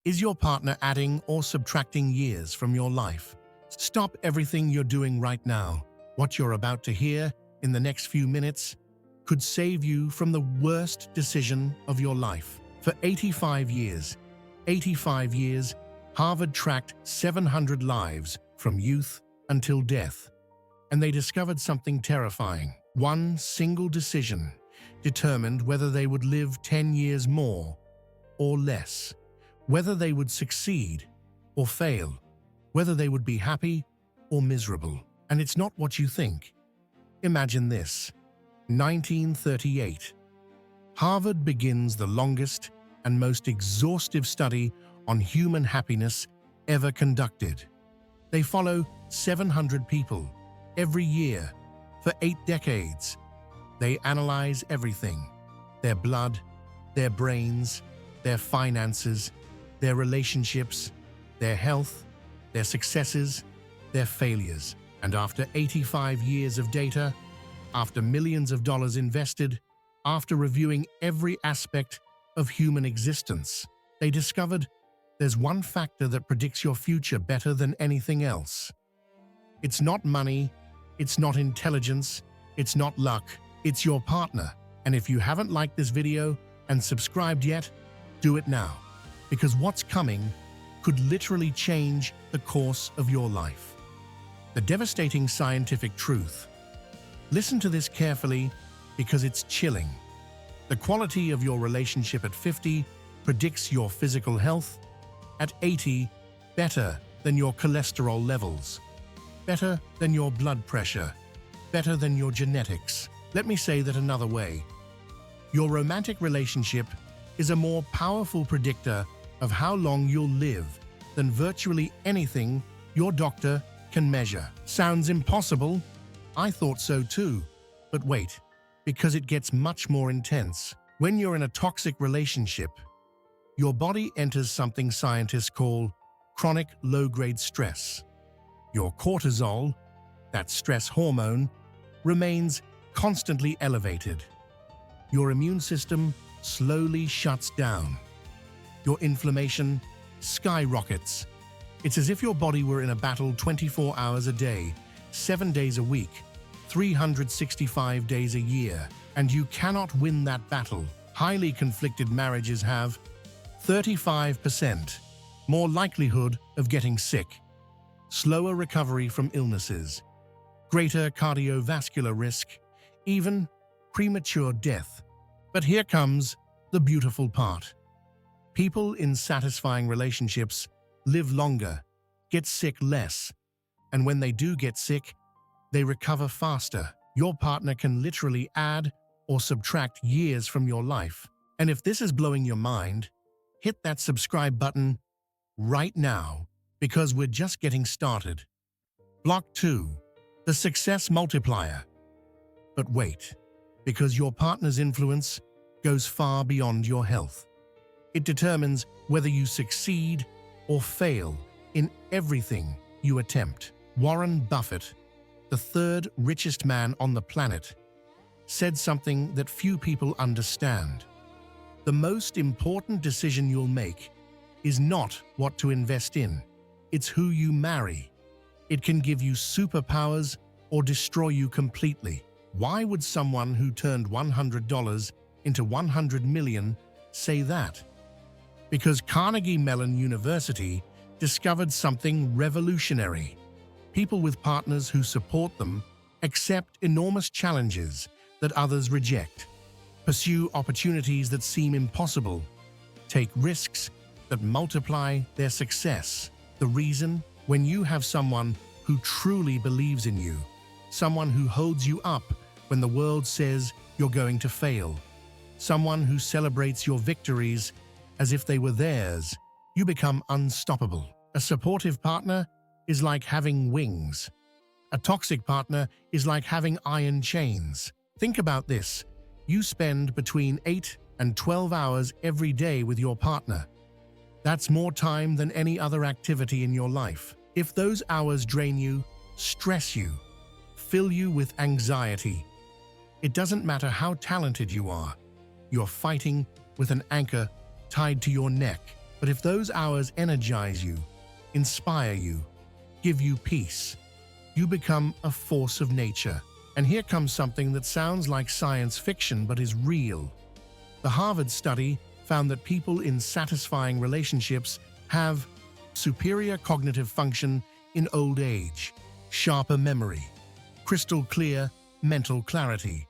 Is your partner adding or subtracting years from your life? Stop everything you're doing right now. What you're about to hear in the next few minutes could save you from the worst decision of your life. For 85 years, Harvard tracked 700 lives from youth until death. And they discovered something terrifying. One single decision determined whether they would live 10 years more or less, whether they would succeed or fail, whether they would be happy or miserable. And it's not what you think. Imagine this. 1938. Harvard begins the longest and most exhaustive study on human happiness ever conducted. They follow 700 people every year for 8 decades. They analyze everything: their blood, their brains, their finances, their relationships, their health, their successes, their failures. And after 85 years of data, after millions of dollars invested, after reviewing every aspect of human existence, they discovered there's one factor that predicts your future better than anything else. It's not money, it's not intelligence, it's not luck, it's your partner. And if you haven't liked this video and subscribed yet, do it now, because what's coming could literally change the course of your life. The devastating scientific truth. Listen to this carefully because it's chilling. The quality of your relationship at 50 predicts your physical health. At 80, better than your cholesterol levels, better than your blood pressure, better than your genetics. Let me say that another way. Your romantic relationship is a more powerful predictor of how long you'll live than virtually anything your doctor can measure. Sounds impossible? I thought so too. But wait, because it gets much more intense. When you're in a toxic relationship, your body enters something scientists call chronic low-grade stress. Your cortisol, that stress hormone, remains constantly elevated. Your immune system slowly shuts down. Your inflammation skyrockets. It's as if your body were in a battle 24 hours a day, 7 days a week, 365 days a year, and you cannot win that battle. Highly conflicted marriages have 35% more likelihood of getting sick, slower recovery from illnesses, greater cardiovascular risk, even premature death. But here comes the beautiful part. People in satisfying relationships live longer, get sick less, and when they do get sick, they recover faster. Your partner can literally add or subtract years from your life. And if this is blowing your mind, hit that subscribe button right now, because we're just getting started. Block 2. The success multiplier. But wait, because your partner's influence goes far beyond your health. It determines whether you succeed or fail in everything you attempt. Warren Buffett, the third richest man on the planet, said something that few people understand. The most important decision you'll make is not what to invest in, it's who you marry. It can give you superpowers or destroy you completely. Why would someone who turned $100 into $100 million say that? Because Carnegie Mellon University discovered something revolutionary. People with partners who support them accept enormous challenges that others reject, pursue opportunities that seem impossible, take risks that multiply their success. The reason? When you have someone who truly believes in you, someone who holds you up when the world says you're going to fail, someone who celebrates your victories as if they were theirs, you become unstoppable. A supportive partner is like having wings. A toxic partner is like having iron chains. Think about this. You spend between 8 and 12 hours every day with your partner. That's more time than any other activity in your life. If those hours drain you, stress you, fill you with anxiety, it doesn't matter how talented you are. You're fighting with an anchor tied to your neck. But if those hours energize you, inspire you, give you peace, you become a force of nature. And here comes something that sounds like science fiction but is real. The Harvard study found that people in satisfying relationships have superior cognitive function in old age, sharper memory, crystal clear mental clarity,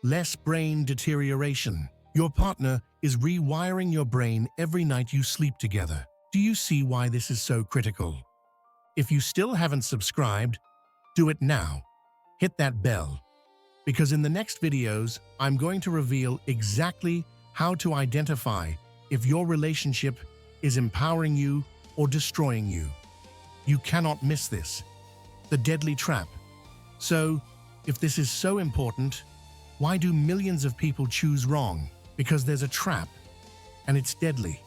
less brain deterioration. Your partner is rewiring your brain every night you sleep together. Do you see why this is so critical? If you still haven't subscribed, do it now. Hit that bell. Because in the next videos, I'm going to reveal exactly how to identify if your relationship is empowering you or destroying you. You cannot miss this. The deadly trap. So, if this is so important, why do millions of people choose wrong? Because there's a trap, and it's deadly.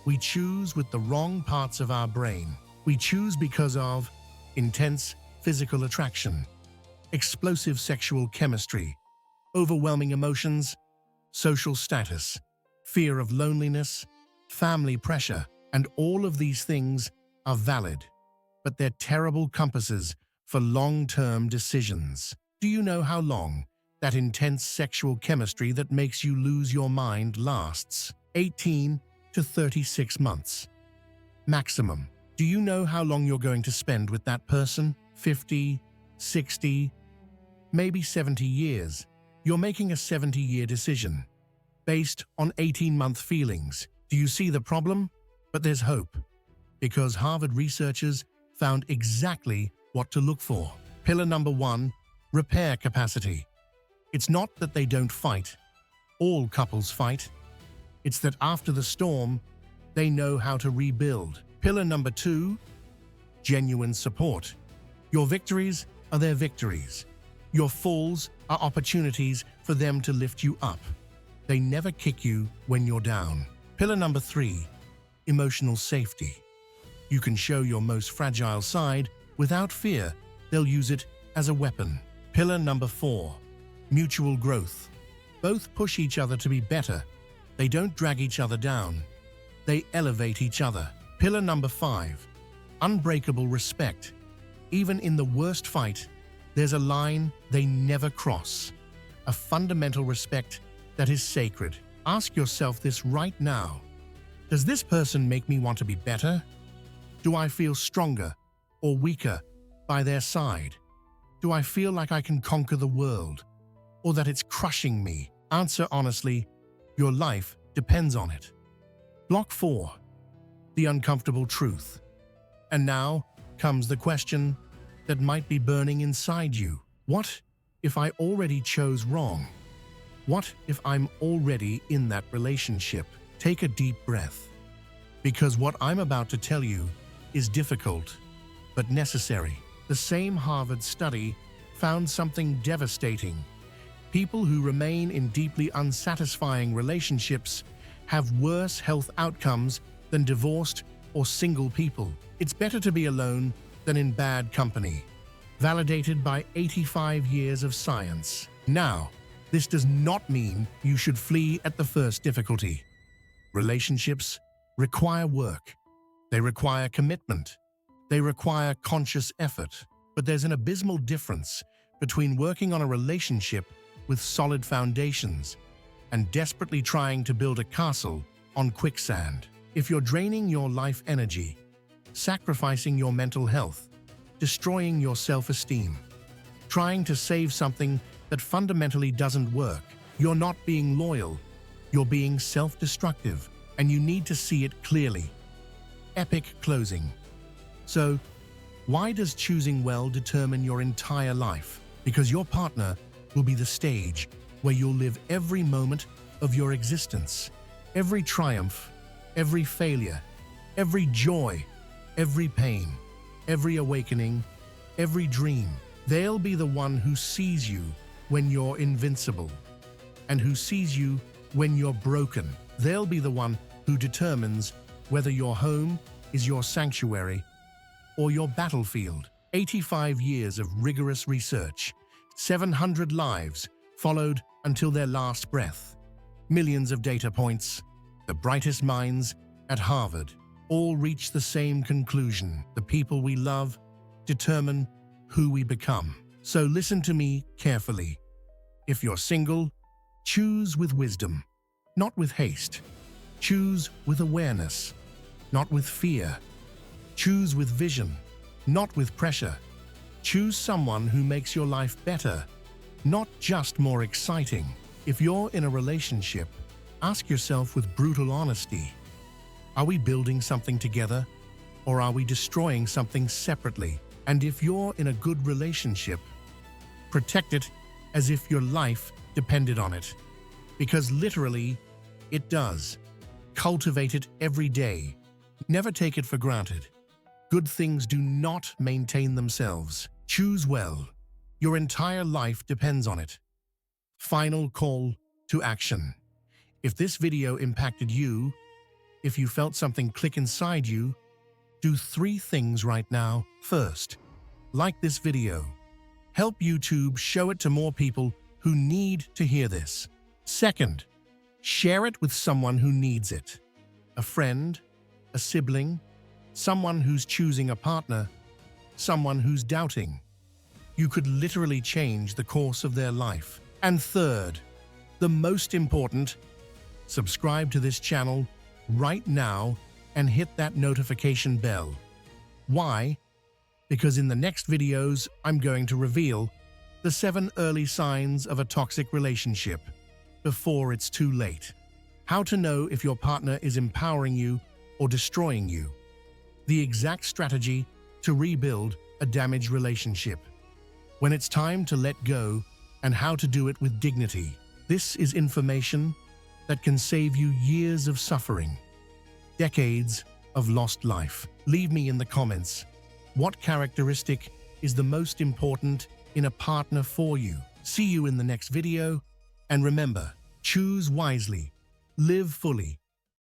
We choose with the wrong parts of our brain. We choose because of intense physical attraction, explosive sexual chemistry, overwhelming emotions, social status, fear of loneliness, family pressure, and all of these things are valid, but they're terrible compasses for long-term decisions. Do you know how long that intense sexual chemistry that makes you lose your mind lasts? 18 to 36 months. Maximum. Do you know how long you're going to spend with that person? 50, 60, maybe 70 years. You're making a 70-year decision based on 18-month feelings. Do you see the problem? But there's hope, because Harvard researchers found exactly what to look for. Pillar number 1, repair capacity. It's not that they don't fight. All couples fight. It's that after the storm, they know how to rebuild. Pillar number 2, genuine support. Your victories are their victories. Your falls are opportunities for them to lift you up. They never kick you when you're down. Pillar number 3, emotional safety. You can show your most fragile side without fear. They'll use it as a weapon. Pillar number 4, mutual growth. Both push each other to be better. They don't drag each other down. They elevate each other. Pillar number 5, unbreakable respect. Even in the worst fight, there's a line they never cross. A fundamental respect that is sacred. Ask yourself this right now. Does this person make me want to be better? Do I feel stronger or weaker by their side? Do I feel like I can conquer the world, or that it's crushing me? Answer honestly. Your life depends on it. Block 4, the uncomfortable truth. And now comes the question that might be burning inside you. What if I already chose wrong? What if I'm already in that relationship? Take a deep breath, because what I'm about to tell you is difficult, but necessary. The same Harvard study found something devastating. People who remain in deeply unsatisfying relationships have worse health outcomes than divorced or single people. It's better to be alone than in bad company. Validated by 85 years of science. Now, this does not mean you should flee at the first difficulty. Relationships require work. They require commitment. They require conscious effort. But there's an abysmal difference between working on a relationship with solid foundations and desperately trying to build a castle on quicksand. If you're draining your life energy, sacrificing your mental health, destroying your self-esteem, trying to save something that fundamentally doesn't work, you're not being loyal, you're being self-destructive, and you need to see it clearly. Epic closing. So, why does choosing well determine your entire life? Because your partner will be the stage where you'll live every moment of your existence. Every triumph, every failure, every joy, every pain, every awakening, every dream. They'll be the one who sees you when you're invincible, and who sees you when you're broken. They'll be the one who determines whether your home is your sanctuary or your battlefield. 85 years of rigorous research, 700 lives followed until their last breath, millions of data points, the brightest minds at Harvard all reach the same conclusion. The people we love determine who we become. So listen to me carefully. If you're single, choose with wisdom, not with haste. Choose with awareness, not with fear. Choose with vision, not with pressure. Choose someone who makes your life better, not just more exciting. If you're in a relationship, ask yourself with brutal honesty, are we building something together, or are we destroying something separately? And if you're in a good relationship, protect it as if your life depended on it. Because literally, it does. Cultivate it every day. Never take it for granted. Good things do not maintain themselves. Choose well. Your entire life depends on it. Final call to action. If this video impacted you, if you felt something click inside you, do 3 things right now. First, like this video. Help YouTube show it to more people who need to hear this. Second, share it with someone who needs it. A friend, a sibling, someone who's choosing a partner, someone who's doubting. You could literally change the course of their life. And third, the most important, subscribe to this channel right now and hit that notification bell. Why? Because in the next videos, I'm going to reveal the 7 early signs of a toxic relationship before it's too late. How to know if your partner is empowering you or destroying you. The exact strategy to rebuild a damaged relationship. When it's time to let go and how to do it with dignity. This is information that can save you years of suffering, decades of lost life. Leave me in the comments. What characteristic is the most important in a partner for you? See you in the next video, and remember, choose wisely, live fully,